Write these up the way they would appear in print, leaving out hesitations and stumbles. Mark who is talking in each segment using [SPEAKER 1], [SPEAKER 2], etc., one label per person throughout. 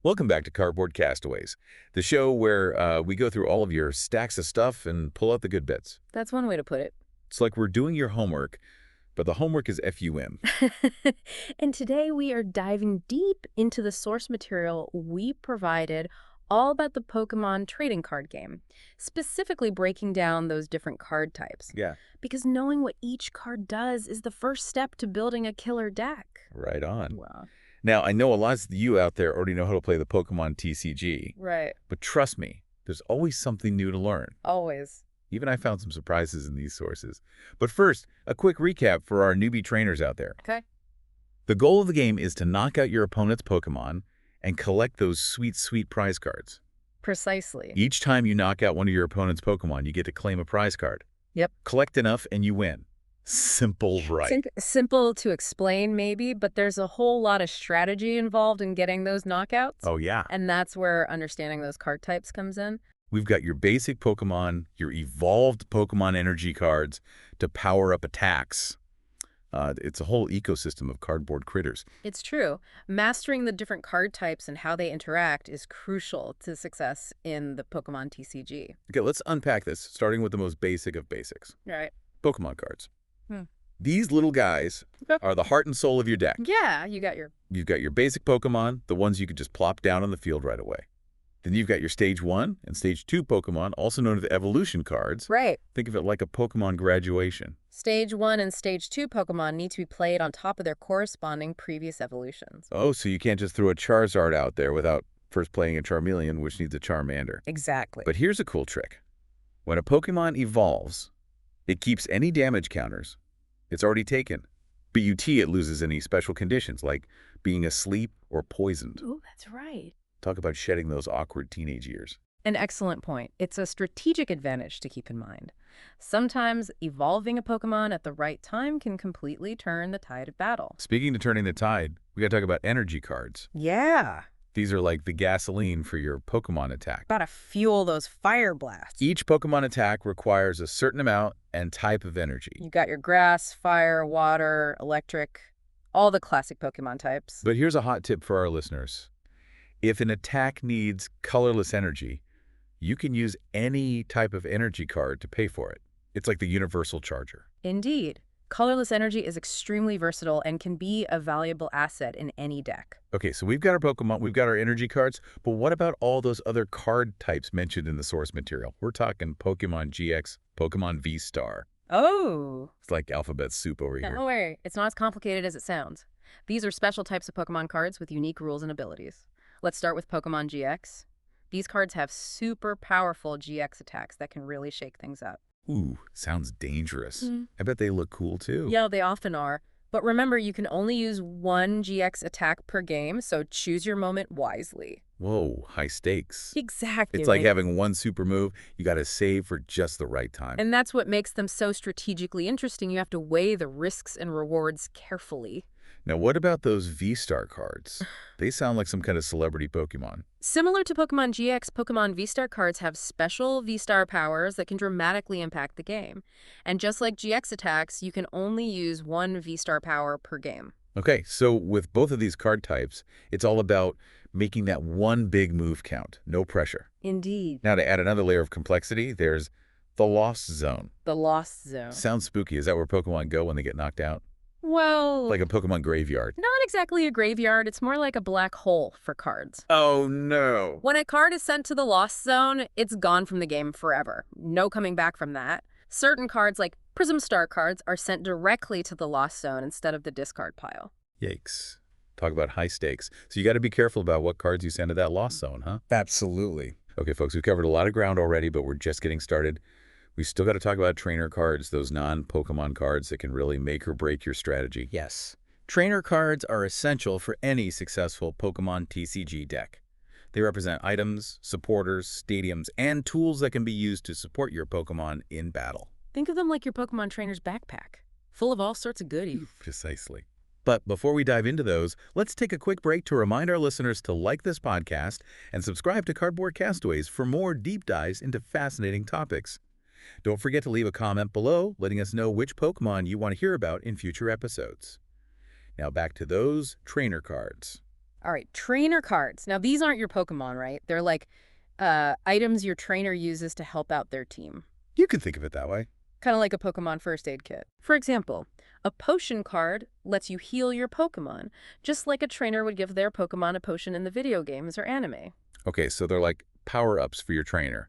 [SPEAKER 1] Welcome back to Cardboard Castaways, the show where we go through all of your stacks of stuff and pull out the good bits.
[SPEAKER 2] That's one way to put
[SPEAKER 1] It's like we're doing your homework, but the homework is FUM.
[SPEAKER 2] it. And today we are diving deep into the source material we provided all about the Pokemon Trading Card Game, specifically breaking down those different card types.
[SPEAKER 1] Yeah.
[SPEAKER 2] Because knowing what each card does is the first step to building a killer deck.
[SPEAKER 1] Right on.
[SPEAKER 2] Wow.
[SPEAKER 1] Now, I know a lot of you out there already know how to play the Pokemon TCG,
[SPEAKER 2] Right.
[SPEAKER 1] but trust me, there's always something new to learn.
[SPEAKER 2] Always.
[SPEAKER 1] Even I found some surprises in these sources. But first, a quick recap for our newbie trainers out there.
[SPEAKER 2] Okay.
[SPEAKER 1] The goal of the game is to knock out your opponent's Pokemon and collect those sweet, sweet prize cards.
[SPEAKER 2] Precisely.
[SPEAKER 1] Each time you knock out one of your opponent's Pokemon, you get to claim a prize card.
[SPEAKER 2] Yep.
[SPEAKER 1] Collect enough and you win. Simple, right?
[SPEAKER 2] Simple to explain, maybe, but there's a whole lot of strategy involved in getting those knockouts.
[SPEAKER 1] Oh, yeah.
[SPEAKER 2] And that's where understanding those card types comes in.
[SPEAKER 1] We've got your basic Pokemon, your evolved Pokemon energy cards to power up attacks. It's a whole ecosystem of cardboard critters.
[SPEAKER 2] It's true. Mastering the different card types and how they interact is crucial to success in the Pokemon TCG.
[SPEAKER 1] Okay, let's unpack this, starting with the most basic of basics.
[SPEAKER 2] Right.
[SPEAKER 1] Pokemon cards.
[SPEAKER 2] Hmm.
[SPEAKER 1] These little guys are the heart and soul of your deck.
[SPEAKER 2] Yeah, you got your...
[SPEAKER 1] You've got your basic Pokemon, the ones you could just plop down on the field right away. Then you've got your Stage 1 and Stage 2 Pokemon, also known as evolution cards.
[SPEAKER 2] Right.
[SPEAKER 1] Think of it like a Pokemon graduation.
[SPEAKER 2] Stage 1 and Stage 2 Pokemon need to be played on top of their corresponding previous evolutions.
[SPEAKER 1] Oh, so you can't just throw a Charizard out there without first playing a Charmeleon, which needs a Charmander.
[SPEAKER 2] Exactly.
[SPEAKER 1] But here's a cool trick. When a Pokemon evolves, it keeps any damage counters it's already taken. But it loses any special conditions, like being asleep or poisoned.
[SPEAKER 2] Oh, that's right.
[SPEAKER 1] Talk about shedding those awkward teenage years.
[SPEAKER 2] An excellent point. It's a strategic advantage to keep in mind. Sometimes evolving a Pokemon at the right time can completely turn the tide of battle.
[SPEAKER 1] Speaking of turning the tide, we gotta talk about energy cards.
[SPEAKER 2] Yeah.
[SPEAKER 1] These are like the gasoline for your Pokemon attack.
[SPEAKER 2] Gotta fuel those fire blasts.
[SPEAKER 1] Each Pokemon attack requires a certain amount and type of energy.
[SPEAKER 2] You got your grass, fire, water, electric, all the classic Pokemon types.
[SPEAKER 1] But here's a hot tip for our listeners. If an attack needs colorless energy, you can use any type of energy card to pay for it. It's like the universal charger.
[SPEAKER 2] Indeed. Colorless energy is extremely versatile and can be a valuable asset in any deck.
[SPEAKER 1] Okay, so we've got our Pokemon, we've got our energy cards, but what about all those other card types mentioned in the source material? We're talking Pokemon GX, Pokemon V-Star.
[SPEAKER 2] Oh!
[SPEAKER 1] It's like alphabet soup over here.
[SPEAKER 2] Don't worry, it's not as complicated as it sounds. These are special types of Pokemon cards with unique rules and abilities. Let's start with Pokemon GX. These cards have super powerful GX attacks that can really shake things up.
[SPEAKER 1] Ooh, sounds dangerous. I bet they look cool too.
[SPEAKER 2] Yeah, they often are. But remember, you can only use one GX attack per game, so choose your moment wisely.
[SPEAKER 1] Whoa, high stakes.
[SPEAKER 2] Exactly.
[SPEAKER 1] It's like having one super move you gotta save for just the right time.
[SPEAKER 2] And that's what makes them so strategically interesting. You have to weigh the risks and rewards carefully.
[SPEAKER 1] Now, what about those V-Star cards? They sound like some kind of celebrity Pokemon.
[SPEAKER 2] Similar to Pokemon GX, Pokemon V-Star cards have special V-Star powers that can dramatically impact the game. And just like GX attacks, you can only use one V-Star power per game.
[SPEAKER 1] Okay, so with both of these card types, it's all about making that one big move count. No pressure.
[SPEAKER 2] Indeed.
[SPEAKER 1] Now, to add another layer of complexity, there's the Lost Zone.
[SPEAKER 2] The Lost Zone.
[SPEAKER 1] Sounds spooky. Is that where Pokemon go when they get knocked out?
[SPEAKER 2] Well...
[SPEAKER 1] Like a Pokemon graveyard.
[SPEAKER 2] Not exactly a graveyard. It's more like a black hole for cards.
[SPEAKER 1] Oh, no.
[SPEAKER 2] When a card is sent to the Lost Zone, it's gone from the game forever. No coming back from that. Certain cards, like Prism Star cards, are sent directly to the Lost Zone instead of the discard pile.
[SPEAKER 1] Yikes. Talk about high stakes. So you got to be careful about what cards you send to that Lost Zone, huh?
[SPEAKER 3] Absolutely.
[SPEAKER 1] Okay, folks, we've covered a lot of ground already, but we're just getting started. We still got to talk about trainer cards, those non-Pokemon cards that can really make or break your strategy.
[SPEAKER 3] Yes. Trainer cards are essential for any successful Pokemon TCG deck.
[SPEAKER 1] They represent items, supporters, stadiums, and tools that can be used to support your Pokemon in battle.
[SPEAKER 2] Think of them like your Pokemon trainer's backpack, full of all sorts of goodies.
[SPEAKER 1] Precisely. But before we dive into those, let's take a quick break to remind our listeners to like this podcast and subscribe to Cardboard Castaways for more deep dives into fascinating topics. Don't forget to leave a comment below letting us know which Pokemon you want to hear about in future episodes. Now back to those trainer cards.
[SPEAKER 2] All right, trainer cards. Now, these aren't your Pokemon, right? They're like items your trainer uses to help out their team.
[SPEAKER 1] You could think of it that way.
[SPEAKER 2] Kind of like a Pokemon first aid kit. For example, a potion card lets you heal your Pokemon, just like a trainer would give their Pokemon a potion in the video games or anime.
[SPEAKER 1] Okay, so they're like power-ups for your trainer.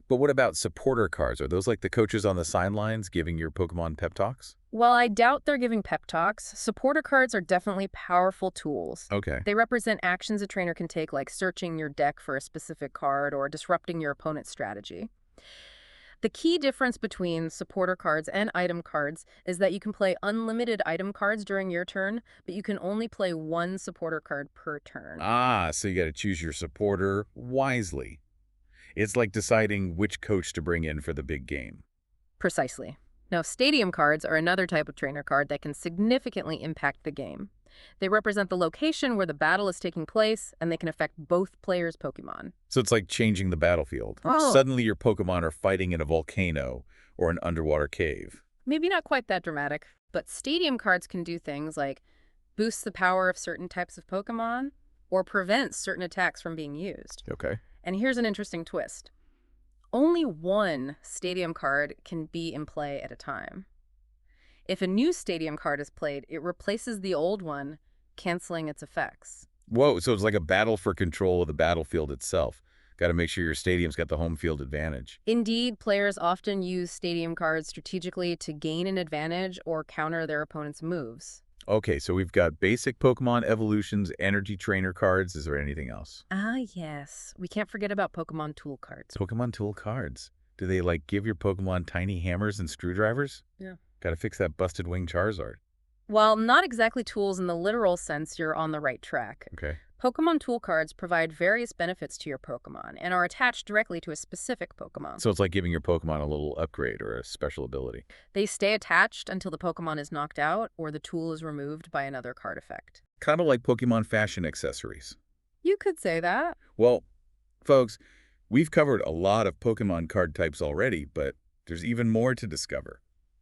[SPEAKER 1] But what about supporter cards? Are those like the coaches on the sidelines giving your Pokemon pep talks?
[SPEAKER 2] While I doubt they're giving pep talks, supporter cards are definitely powerful tools.
[SPEAKER 1] Okay.
[SPEAKER 2] They represent actions a trainer can take, like searching your deck for a specific card or disrupting your opponent's strategy. The key difference between supporter cards and item cards is that you can play unlimited item cards during your turn, but you can only play one supporter card per turn.
[SPEAKER 1] Ah, so you got to choose your supporter wisely. It's like deciding which coach to bring in for the big game.
[SPEAKER 2] Precisely. Now, stadium cards are another type of trainer card that can significantly impact the game. They represent the location where the battle is taking place, and they can affect both players' Pokemon.
[SPEAKER 1] So it's like changing the battlefield.
[SPEAKER 2] Oh.
[SPEAKER 1] Suddenly your Pokemon are fighting in a volcano or an underwater cave.
[SPEAKER 2] Maybe not quite that dramatic, but stadium cards can do things like boost the power of certain types of Pokemon or prevent certain attacks from being used.
[SPEAKER 1] Okay.
[SPEAKER 2] And here's an interesting twist. Only one stadium card can be in play at a time. If a new stadium card is played, it replaces the old one, canceling its effects.
[SPEAKER 1] Whoa, so it's like a battle for control of the battlefield itself. Got to make sure your stadium's got the home field advantage.
[SPEAKER 2] Indeed, players often use stadium cards strategically to gain an advantage or counter their opponent's moves.
[SPEAKER 1] Okay, so we've got basic Pokemon evolutions, energy trainer cards. Is there anything else?
[SPEAKER 2] Ah, yes. We can't forget about Pokemon tool cards.
[SPEAKER 1] Pokemon tool cards. Do they like give your Pokemon tiny hammers and screwdrivers?
[SPEAKER 2] Yeah.
[SPEAKER 1] Got to fix that busted wing Charizard.
[SPEAKER 2] While not exactly tools in the literal sense, you're on the right track.
[SPEAKER 1] Okay.
[SPEAKER 2] Pokemon tool cards provide various benefits to your Pokemon and are attached directly to a specific Pokemon.
[SPEAKER 1] So it's like giving your Pokemon a little upgrade or a special ability.
[SPEAKER 2] They stay attached until the Pokemon is knocked out or the tool is removed by another card effect.
[SPEAKER 1] Kind of like Pokemon fashion accessories.
[SPEAKER 2] You could say that.
[SPEAKER 1] Well, folks, we've covered a lot of Pokemon card types already, but there's even more to discover.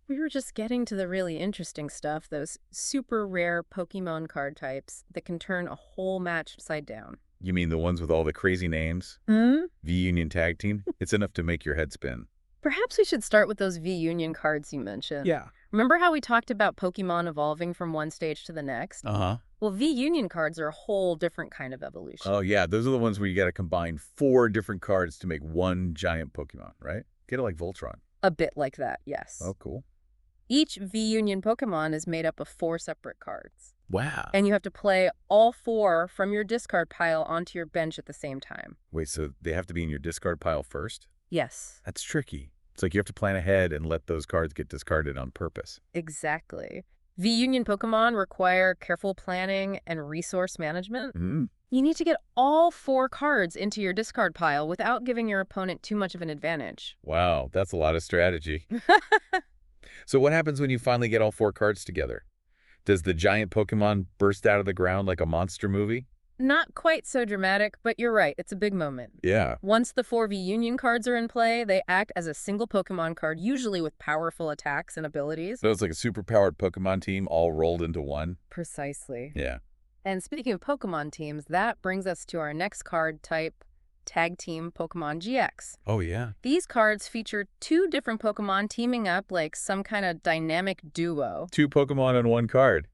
[SPEAKER 2] We were just getting to the really interesting stuff, those super rare Pokemon card types that can turn a whole match upside down.
[SPEAKER 1] You mean the ones with all the crazy names?
[SPEAKER 2] Hmm?
[SPEAKER 1] V-Union Tag Team? It's enough to make your head spin.
[SPEAKER 2] Perhaps we should start with those V-Union cards you mentioned.
[SPEAKER 1] Yeah.
[SPEAKER 2] Remember how we talked about Pokemon evolving from one stage to the next?
[SPEAKER 1] Uh-huh.
[SPEAKER 2] Well, V-Union cards are a whole different kind of evolution.
[SPEAKER 1] Oh, yeah. Those are the ones where you got to combine 4 different cards to make one giant Pokemon, right? Get it like Voltron.
[SPEAKER 2] A bit like that, yes.
[SPEAKER 1] Oh, cool.
[SPEAKER 2] Each V-Union Pokemon is made up of 4 separate cards.
[SPEAKER 1] Wow.
[SPEAKER 2] And you have to play all 4 from your discard pile onto your bench at the same time.
[SPEAKER 1] Wait, so they have to be in your discard pile first?
[SPEAKER 2] Yes,
[SPEAKER 1] That's tricky. It's like you have to plan ahead and let those cards get discarded on purpose.
[SPEAKER 2] exactly. V-Union Pokemon require careful planning and resource management.
[SPEAKER 1] Mm.
[SPEAKER 2] You need to get all 4 cards into your discard pile without giving your opponent too much of an advantage.
[SPEAKER 1] Wow, that's a lot of strategy. So what happens when you finally get all 4 cards together? Does the giant Pokemon burst out of the ground like a monster movie?
[SPEAKER 2] Not quite so dramatic, but you're right, it's a big moment.
[SPEAKER 1] Yeah.
[SPEAKER 2] Once the 4 V-Union cards are in play, they act as a single Pokemon card, usually with powerful attacks and abilities.
[SPEAKER 1] So it's like a super-powered Pokemon team all rolled into one?
[SPEAKER 2] Precisely.
[SPEAKER 1] Yeah.
[SPEAKER 2] And speaking of Pokemon teams, that brings us to our next card type, Tag Team Pokemon GX.
[SPEAKER 1] Oh, yeah.
[SPEAKER 2] These cards feature 2 different Pokemon teaming up like some kind of dynamic duo.
[SPEAKER 1] 2 Pokemon on 1 card.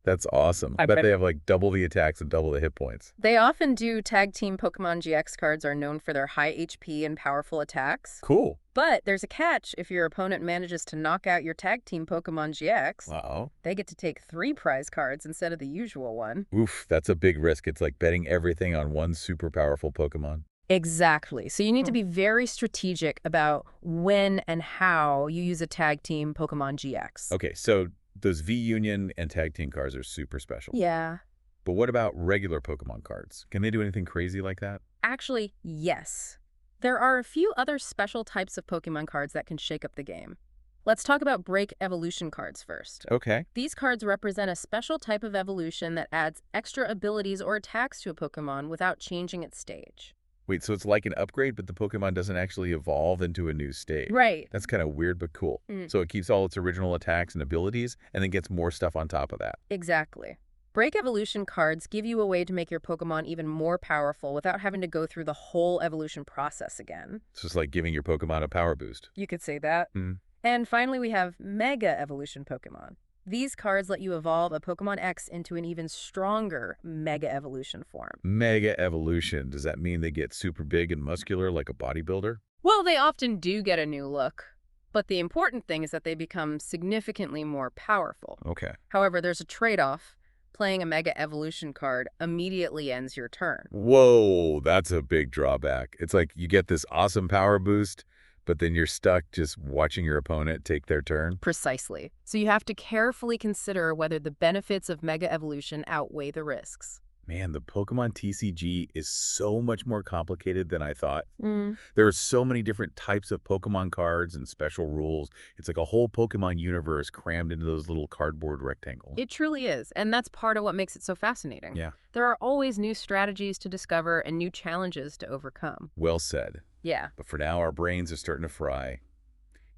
[SPEAKER 1] That's awesome. I
[SPEAKER 2] I
[SPEAKER 1] bet
[SPEAKER 2] bet-
[SPEAKER 1] they have like double the attacks and double the hit points.
[SPEAKER 2] They often do. Tag Team Pokemon GX cards are known for their high HP and powerful attacks.
[SPEAKER 1] Cool.
[SPEAKER 2] But there's a catch. If your opponent manages to knock out your Tag Team Pokemon GX,
[SPEAKER 1] Wow.
[SPEAKER 2] they get to take 3 prize cards instead of the usual one.
[SPEAKER 1] Oof, that's a big risk. It's like betting everything on one super powerful Pokemon.
[SPEAKER 2] Exactly. So you need to be very strategic about when and how you use a Tag Team Pokemon GX.
[SPEAKER 1] Okay, so those V-Union and Tag Team cards are super special.
[SPEAKER 2] Yeah.
[SPEAKER 1] But what about regular Pokemon cards? Can they do anything crazy like that?
[SPEAKER 2] Actually, yes. There are a few other special types of Pokemon cards that can shake up the game. Let's talk about Break Evolution cards first.
[SPEAKER 1] Okay.
[SPEAKER 2] These cards represent a special type of evolution that adds extra abilities or attacks to a Pokemon without changing its stage.
[SPEAKER 1] Wait, so it's like an upgrade, but the Pokemon doesn't actually evolve into a new stage.
[SPEAKER 2] Right.
[SPEAKER 1] That's kind of weird, but cool.
[SPEAKER 2] Mm.
[SPEAKER 1] So it keeps all its original attacks and abilities, and then gets more stuff on top of that.
[SPEAKER 2] Exactly. Break evolution cards give you a way to make your Pokemon even more powerful without having to go through the whole evolution process again.
[SPEAKER 1] It's just like giving your Pokemon a power boost.
[SPEAKER 2] You could say that.
[SPEAKER 1] Hmm.
[SPEAKER 2] And finally, we have Mega Evolution Pokemon. These cards let you evolve a Pokemon X into an even stronger Mega Evolution form.
[SPEAKER 1] Mega evolution. Does that mean they get super big and muscular like a bodybuilder?
[SPEAKER 2] Well, they often do get a new look, but the important thing is that they become significantly more powerful.
[SPEAKER 1] Okay.
[SPEAKER 2] However, there's a trade-off. Playing a Mega Evolution card immediately ends your turn.
[SPEAKER 1] Whoa, that's a big drawback. It's like you get this awesome power boost, but then you're stuck just watching your opponent take their turn.
[SPEAKER 2] Precisely. So you have to carefully consider whether the benefits of Mega Evolution outweigh the risks.
[SPEAKER 1] Man, the Pokemon TCG is so much more complicated than I thought.
[SPEAKER 2] Mm.
[SPEAKER 1] There are so many different types of Pokemon cards and special rules. It's like a whole Pokemon universe crammed into those little cardboard rectangles.
[SPEAKER 2] It truly is, and that's part of what makes it so fascinating.
[SPEAKER 1] Yeah.
[SPEAKER 2] There are always new strategies to discover and new challenges to overcome.
[SPEAKER 1] Well said.
[SPEAKER 2] Yeah.
[SPEAKER 1] But for now, our brains are starting to fry.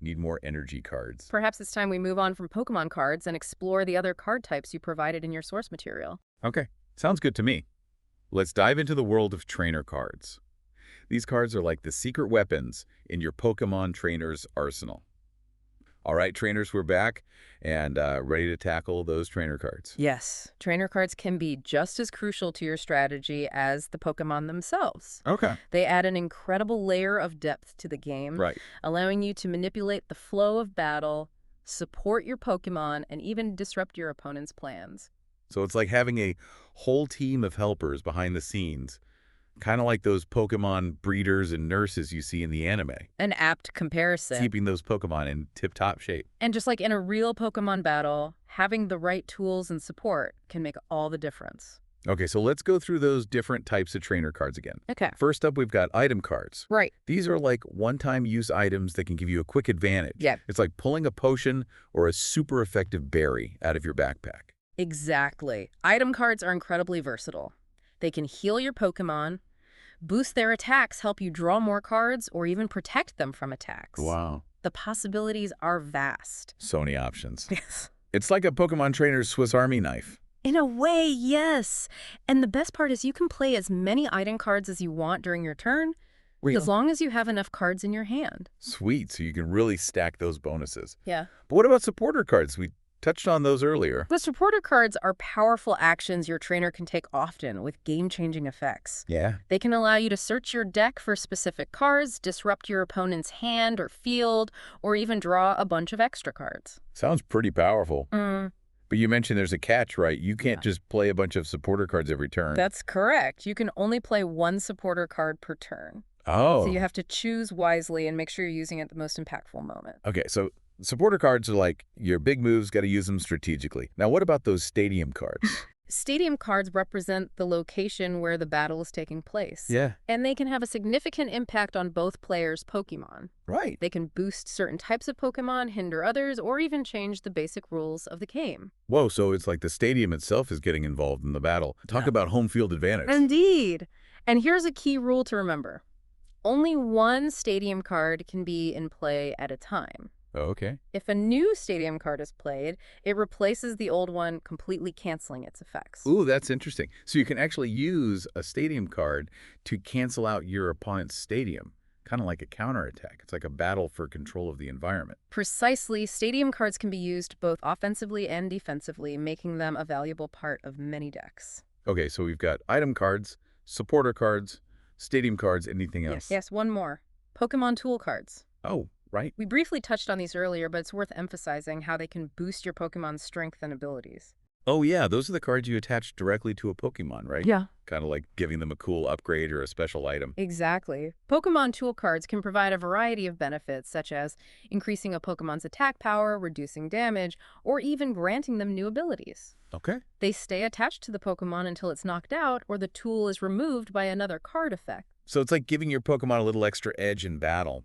[SPEAKER 1] Need more energy cards.
[SPEAKER 2] Perhaps it's time we move on from Pokemon cards and explore the other card types you provided in your source material.
[SPEAKER 1] Okay, sounds good to me. Let's dive into the world of trainer cards. These cards are like the secret weapons in your Pokemon trainer's arsenal. All right, trainers, we're back and ready to tackle those trainer cards.
[SPEAKER 2] Yes, trainer cards can be just as crucial to your strategy as the Pokemon themselves.
[SPEAKER 1] Okay.
[SPEAKER 2] They add an incredible layer of depth to the game,
[SPEAKER 1] Right.
[SPEAKER 2] allowing you to manipulate the flow of battle, support your Pokemon, and even disrupt your opponent's plans.
[SPEAKER 1] So it's like having a whole team of helpers behind the scenes, kind of like those Pokemon breeders and nurses you see in the anime,
[SPEAKER 2] An apt comparison.
[SPEAKER 1] keeping those Pokemon in tip-top shape.
[SPEAKER 2] And just like in a real Pokemon battle, having the right tools and support can make all the difference.
[SPEAKER 1] Okay, so let's go through those different types of trainer cards again.
[SPEAKER 2] Okay.
[SPEAKER 1] First up, we've got item cards.
[SPEAKER 2] Right.
[SPEAKER 1] These are like one-time use items that can give you a quick advantage.
[SPEAKER 2] Yeah.
[SPEAKER 1] It's like pulling a potion or a super effective berry out of your backpack.
[SPEAKER 2] Exactly. Item cards are incredibly versatile. They can heal your Pokemon, boost their attacks, help you draw more cards, or even protect them from attacks.
[SPEAKER 1] Wow.
[SPEAKER 2] The possibilities are vast.
[SPEAKER 1] So many options.
[SPEAKER 2] Yes.
[SPEAKER 1] It's like a Pokemon trainer's Swiss Army knife.
[SPEAKER 2] In a way, yes. And the best part is you can play as many item cards as you want during your turn, as long as you have enough cards in your hand.
[SPEAKER 1] Sweet, so you can really stack those bonuses.
[SPEAKER 2] Yeah.
[SPEAKER 1] But what about supporter cards? We touched on those earlier.
[SPEAKER 2] The supporter cards are powerful actions your trainer can take often with game-changing effects.
[SPEAKER 1] Yeah.
[SPEAKER 2] They can allow you to search your deck for specific cards, disrupt your opponent's hand or field, or even draw a bunch of extra cards.
[SPEAKER 1] Sounds pretty powerful.
[SPEAKER 2] Mm,
[SPEAKER 1] But you mentioned there's a catch, right? You can't just play a bunch of supporter cards every turn.
[SPEAKER 2] that's correct. You can only play one supporter card per turn.
[SPEAKER 1] Oh.
[SPEAKER 2] So you have to choose wisely and make sure you're using it at the most impactful moment.
[SPEAKER 1] Okay, so supporter cards are like your big moves, got to use them strategically. Now, what about those stadium cards?
[SPEAKER 2] Stadium cards represent the location where the battle is taking place.
[SPEAKER 1] Yeah.
[SPEAKER 2] And they can have a significant impact on both players' Pokemon.
[SPEAKER 1] Right.
[SPEAKER 2] They can boost certain types of Pokemon, hinder others, or even change the basic rules of the game.
[SPEAKER 1] Whoa, so it's like the stadium itself is getting involved in the battle. Talk about home field advantage.
[SPEAKER 2] Indeed. And here's a key rule to remember. Only one stadium card can be in play at a time.
[SPEAKER 1] Oh, okay.
[SPEAKER 2] If a new stadium card is played, it replaces the old one, completely canceling its effects.
[SPEAKER 1] Ooh, that's interesting. So you can actually use a stadium card to cancel out your opponent's stadium, kind of like a counterattack. It's like a battle for control of the environment.
[SPEAKER 2] Precisely, stadium cards can be used both offensively and defensively, making them a valuable part of many decks.
[SPEAKER 1] Okay, so we've got item cards, supporter cards, stadium cards, anything else?
[SPEAKER 2] Yes, one more. Pokemon tool cards.
[SPEAKER 1] Oh, right.
[SPEAKER 2] We briefly touched on these earlier, but it's worth emphasizing how they can boost your Pokemon's strength and abilities.
[SPEAKER 1] Oh, yeah, those are the cards you attach directly to a Pokemon, right?
[SPEAKER 2] Yeah.
[SPEAKER 1] Kind of like giving them a cool upgrade or a special item.
[SPEAKER 2] Exactly. Pokemon tool cards can provide a variety of benefits, such as increasing a Pokemon's attack power, reducing damage, or even granting them new abilities.
[SPEAKER 1] Okay.
[SPEAKER 2] They stay attached to the Pokemon until it's knocked out or the tool is removed by another card effect.
[SPEAKER 1] So it's like giving your Pokemon a little extra edge in battle.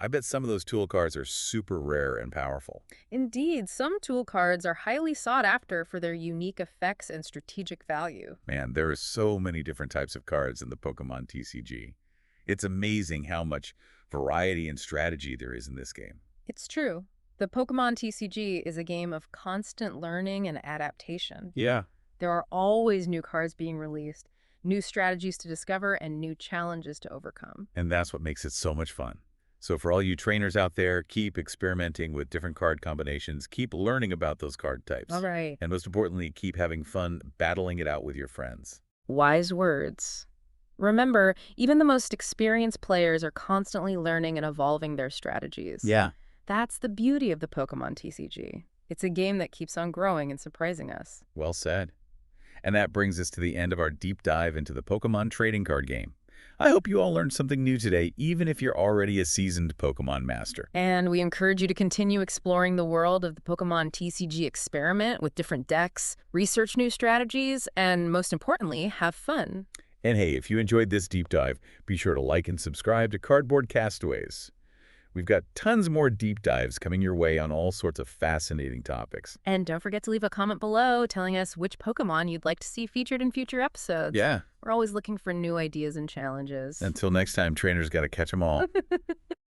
[SPEAKER 1] I bet some of those tool cards are super rare and powerful.
[SPEAKER 2] Indeed, some tool cards are highly sought after for their unique effects and strategic value.
[SPEAKER 1] Man, there are so many different types of cards in the Pokemon TCG. It's amazing how much variety and strategy there is in this game.
[SPEAKER 2] It's true. The Pokemon TCG is a game of constant learning and adaptation.
[SPEAKER 1] Yeah.
[SPEAKER 2] There are always new cards being released, new strategies to discover, and new challenges to overcome.
[SPEAKER 1] And that's what makes it so much fun. So for all you trainers out there, keep experimenting with different card combinations, keep learning about those card types.
[SPEAKER 2] All right.
[SPEAKER 1] And most importantly, keep having fun battling it out with your friends.
[SPEAKER 2] Wise words. Remember, even the most experienced players are constantly learning and evolving their strategies.
[SPEAKER 3] Yeah.
[SPEAKER 2] That's the beauty of the Pokemon TCG. It's a game that keeps on growing and surprising us.
[SPEAKER 1] Well said. And that brings us to the end of our deep dive into the Pokemon Trading Card Game. I hope you all learned something new today, even if you're already a seasoned Pokemon master.
[SPEAKER 2] And we encourage you to continue exploring the world of the Pokemon TCG experiment with different decks, research new strategies, and most importantly, have fun.
[SPEAKER 1] And hey, if you enjoyed this deep dive, be sure to like and subscribe to Cardboard Castaways. We've got tons more deep dives coming your way on all sorts of fascinating topics.
[SPEAKER 2] And don't forget to leave a comment below telling us which Pokemon you'd like to see featured in future episodes.
[SPEAKER 1] Yeah.
[SPEAKER 2] We're always looking for new ideas and challenges.
[SPEAKER 1] Until next time, trainers got to catch 'em all.